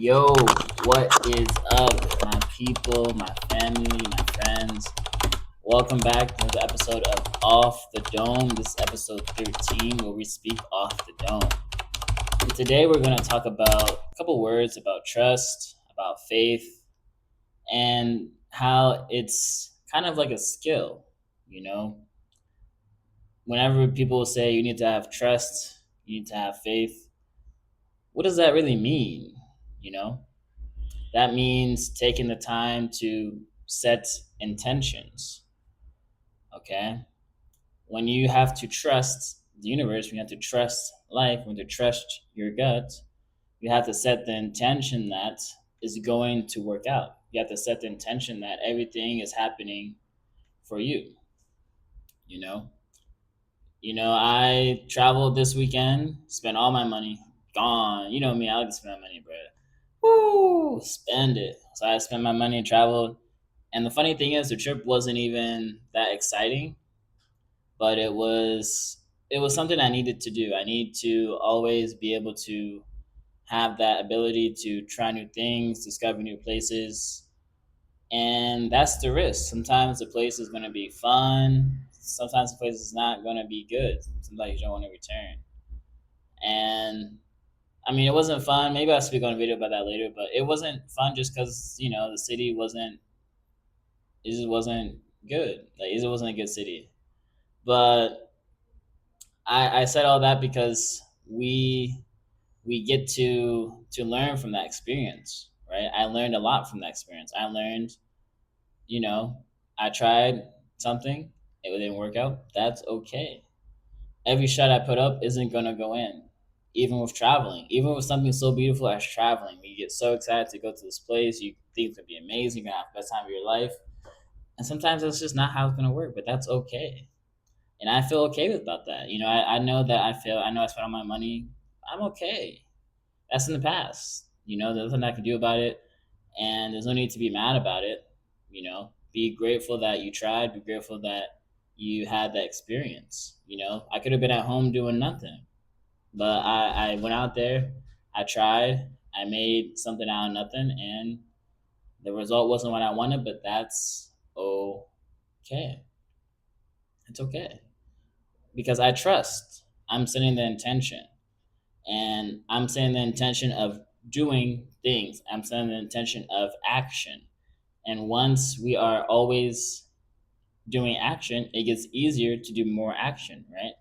Yo, what is up, my people, my family, my friends? Welcome back to another episode of Off the Dome. This is episode 13 where we speak off the dome. And today we're going to talk about a couple words about trust, about faith, and how it's kind of like a skill, you know? Whenever people say you need to have trust, you need to have faith, what does that really mean, you know? That means taking the time to set intentions. Okay. When you have to trust the universe, when you have to trust life, when you trust your gut, you have to set the intention that is going to work out. You have to set the intention that everything is happening for you. You know, I traveled this weekend, spent all my money, gone. You know me, I like to spend my money, bro. Woo, spend it. So I spent my money and traveled. And the funny thing is, the trip wasn't even that exciting, but it was something I needed to do. I need to always be able to have that ability to try new things, discover new places, and that's the risk. Sometimes the place is going to be fun. Sometimes the place is not going to be good. Sometimes you don't want to return. And I mean, it wasn't fun. Maybe I'll speak on a video about that later, but it wasn't fun just because, the city it just wasn't good. Like, it wasn't a good city. But I said all that because we get to learn from that experience, right? I learned a lot from that experience. I learned, you know, I tried something, it didn't work out. That's okay. Every shot I put up isn't gonna go in. Even with traveling, even with something so beautiful as traveling, you get so excited to go to this place. You think it's gonna be amazing. You're gonna have the best time of your life, and sometimes that's just not how it's gonna work. But that's okay, and I feel okay about that. I know that I know I spent all my money. I'm okay. That's in the past. There's nothing I can do about it, and there's no need to be mad about it. Be grateful that you tried. Be grateful that you had that experience. I could have been at home doing nothing, but I went out there. I tried. I made something out of nothing, and the result wasn't what I wanted. But that's okay. It's okay because I trust. I'm setting the intention, and I'm setting the intention of doing things. I'm setting the intention of action. And once we are always doing action, it gets easier to do more action, right?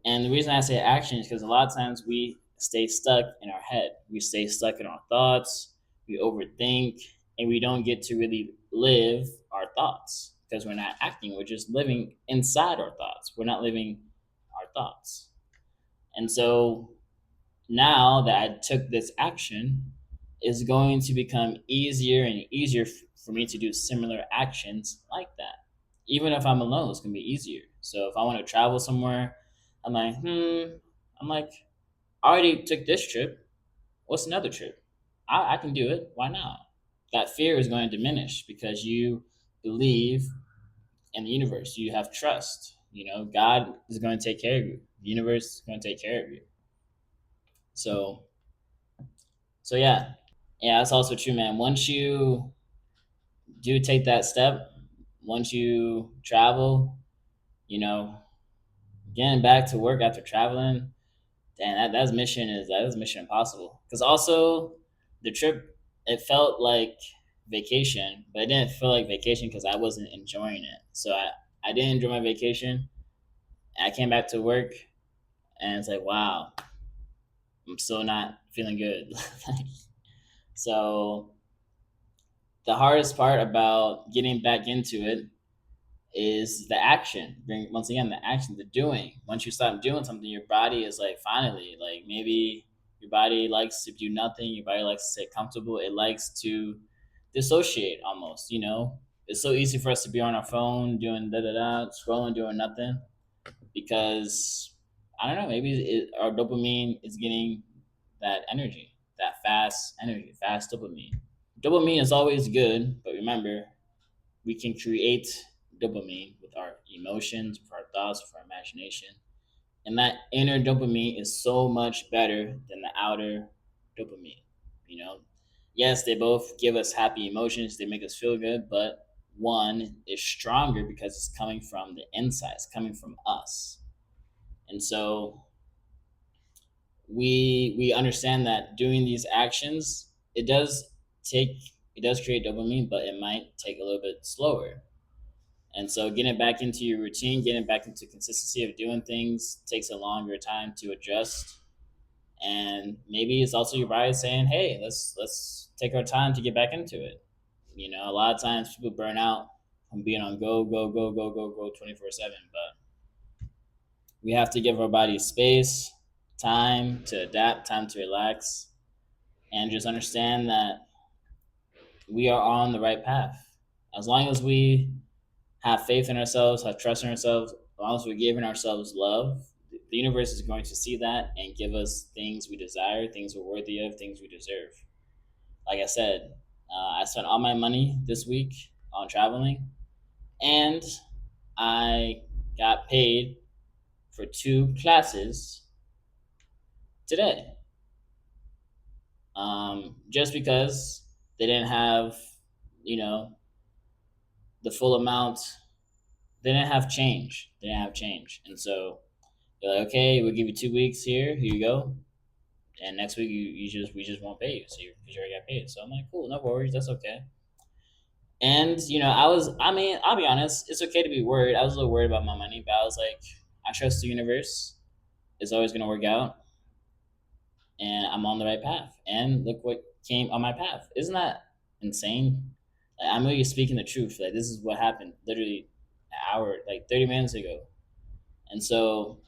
And the reason I say action is because a lot of times we stay stuck in our head. We stay stuck in our thoughts. We overthink, and we don't get to really live our thoughts because we're not acting. We're just living inside our thoughts. We're not living our thoughts. And so now that I took this action, it's going to become easier and easier for me to do similar actions like that. Even if I'm alone, it's gonna be easier. So if I want to travel somewhere, I'm like, I'm like, I already took this trip. What's another trip? I can do it. Why not? That fear is going to diminish because you believe in the universe. You have trust. God is going to take care of you. The universe is going to take care of you. So yeah, that's also true, man. Once you do take that step, once you travel, you know, getting back to work after traveling, damn, that's mission impossible. Because also the trip, it felt like vacation, but it didn't feel like vacation because I wasn't enjoying it. So I didn't enjoy my vacation. I came back to work, and it's like, wow, I'm still not feeling good. So the hardest part about getting back into it is the action. Once again, the action, the doing. Once you stop doing something, your body is like, finally, like, maybe your body likes to do nothing. Your body likes to stay comfortable. It likes to dissociate almost. It's so easy for us to be on our phone doing da da da, scrolling, doing nothing because I don't know. Maybe our dopamine is getting that energy, that fast energy, fast dopamine. Dopamine is always good, but remember, we can create dopamine with our emotions, with our thoughts, with our imagination. And that inner dopamine is so much better than the outer dopamine. You know, yes, they both give us happy emotions, they make us feel good, but one is stronger because it's coming from the inside, it's coming from us. And so we understand that doing these actions, it does take it does create dopamine, but it might take a little bit slower. And so getting back into your routine, getting back into consistency of doing things takes a longer time to adjust. And maybe it's also your body saying, hey, let's take our time to get back into it. You know, a lot of times people burn out from being on go, go, go, go, go, go 24/7. But we have to give our body space, time to adapt, time to relax, and just understand that we are on the right path. As long as we have faith in ourselves, have trust in ourselves, as long as we're giving ourselves love, the universe is going to see that and give us things we desire, things we're worthy of, things we deserve. Like I said, I spent all my money this week on traveling, and I got paid for two classes today. Just because they didn't have, you know, the full amount, they didn't have change. They didn't have change. And so they're like, okay, we'll give you 2 weeks here. Here you go. And next week we just won't pay you. So because you already got paid. So I'm like, cool, no worries, that's okay. And I mean, I'll be honest, it's okay to be worried. I was a little worried about my money, but I was like, I trust the universe. It's always gonna work out, and I'm on the right path. And look what came on my path. Isn't that insane? Like, I'm really speaking the truth. Like this is what happened literally an hour, like 30 minutes ago. And so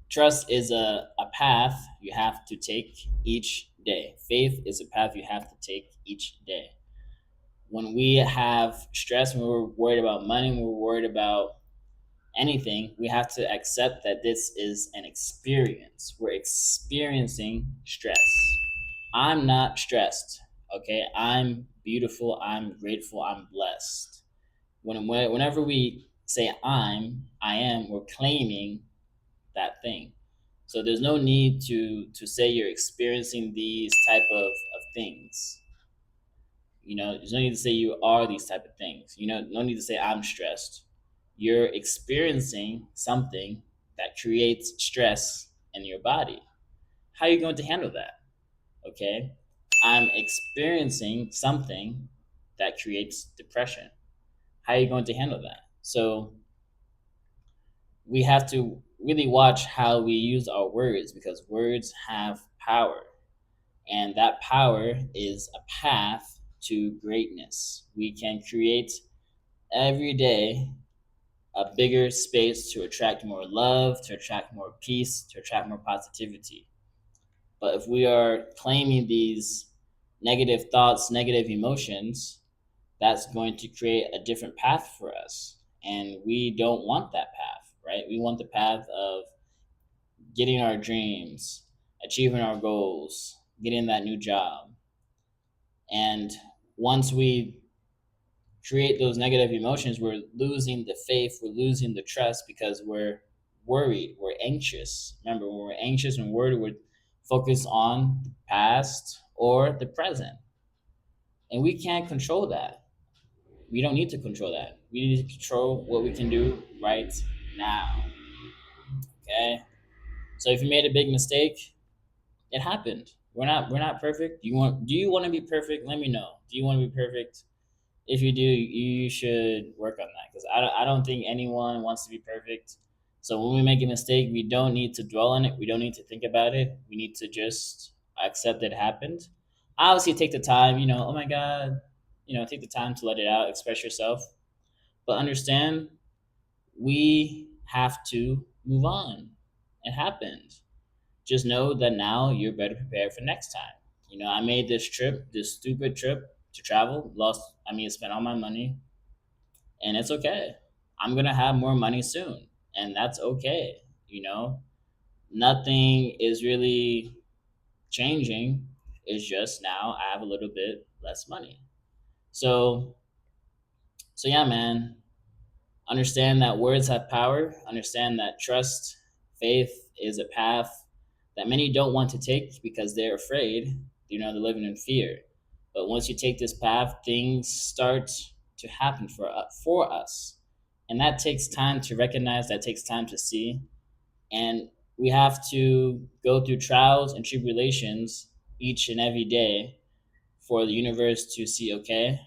trust is a path you have to take each day. Faith is a path you have to take each day. When we have stress, when we're worried about money, when we're worried about anything, we have to accept that this is an experience. We're experiencing stress. I'm not stressed. Okay, I'm beautiful. I'm grateful. I'm blessed. Whenever we say I am, we're claiming that thing. So there's no need to say you're experiencing these type of things. You know, there's no need to say you are these type of things. You know, no need to say I'm stressed. You're experiencing something that creates stress in your body. How are you going to handle that? Okay. I'm experiencing something that creates depression. How are you going to handle that? So we have to really watch how we use our words because words have power. And that power is a path to greatness. We can create every day a bigger space to attract more love, to attract more peace, to attract more positivity. But if we are claiming these negative thoughts, negative emotions, that's going to create a different path for us. And we don't want that path, right? We want the path of getting our dreams, achieving our goals, getting that new job. And once we create those negative emotions, we're losing the faith, we're losing the trust because we're worried, we're anxious. Remember, when we're anxious and worried, we're focused on the past or the present. And we can't control that. We don't need to control that. We need to control what we can do right now. Okay? So if you made a big mistake, it happened. We're not perfect. Do you want to be perfect? Let me know. Do you want to be perfect? If you do, you should work on that because I don't think anyone wants to be perfect. So when we make a mistake, we don't need to dwell on it. We don't need to think about it. We need to just accept that it happened. Obviously, take the time. Oh my God, take the time to let it out, express yourself. But understand, we have to move on. It happened. Just know that now you're better prepared for next time. I made this trip, this stupid trip to travel, spent all my money, and it's okay. I'm gonna have more money soon, and that's okay. You know, Nothing is really changing. It's just now I have a little bit less money. So, so yeah, man. Understand that words have power. Understand that trust, faith is a path that many don't want to take because they're afraid. they're living in fear. But once you take this path, things start to happen for us, and that takes time to recognize. That takes time to see, and we have to go through trials and tribulations each and every day for the universe to see. Okay,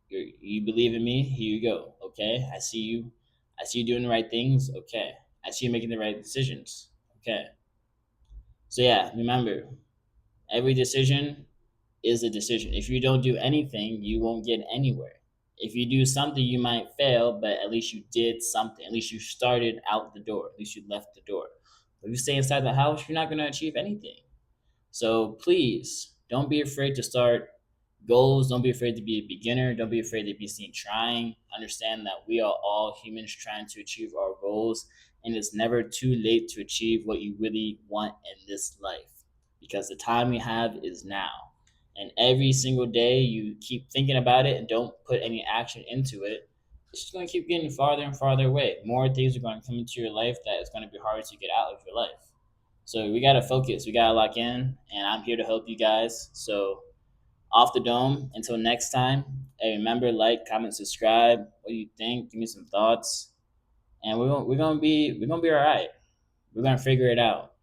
you believe in me. Here you go. Okay, I see you. I see you doing the right things. Okay, I see you making the right decisions. Okay, so yeah, remember, every decision is a decision. If you don't do anything, you won't get anywhere. If you do something, you might fail, but at least you did something. At least you started out the door. At least you left the door. But if you stay inside the house, you're not going to achieve anything. So please don't be afraid to start goals. Don't be afraid to be a beginner. Don't be afraid to be seen trying. Understand that we are all humans trying to achieve our goals, and it's never too late to achieve what you really want in this life, because the time we have is now. And every single day you keep thinking about it and don't put any action into it, it's just going to keep getting farther and farther away. More things are going to come into your life that it's going to be hard to get out of your life. So we gotta focus. We gotta lock in, and I'm here to help you guys. So off the dome. Until next time. Hey, remember, like, comment, subscribe. What do you think? Give me some thoughts, and we're gonna be all right. We're gonna figure it out.